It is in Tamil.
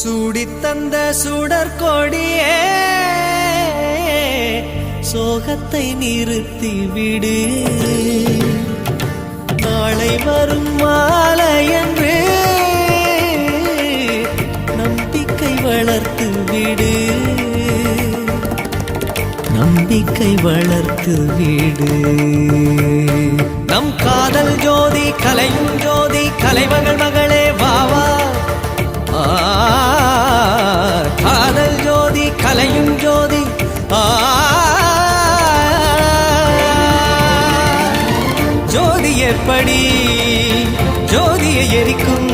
சூடித்தந்த சுடற்கொடியே சோகத்தை நிறுத்தி விடு. நாளை வரும் மாலை என்று நம்பிக்கை வளர்த்து விடு. நம்பிக்கை வளர்த்து விடு. நம் காதல் ஜோதி கலையும் ஜோதி கலைமகள் மகளே வாவா. காதல் ஜோதி கலையும் ஜோதி ஜோதி எப்படி ஜோதியை எரிக்கும்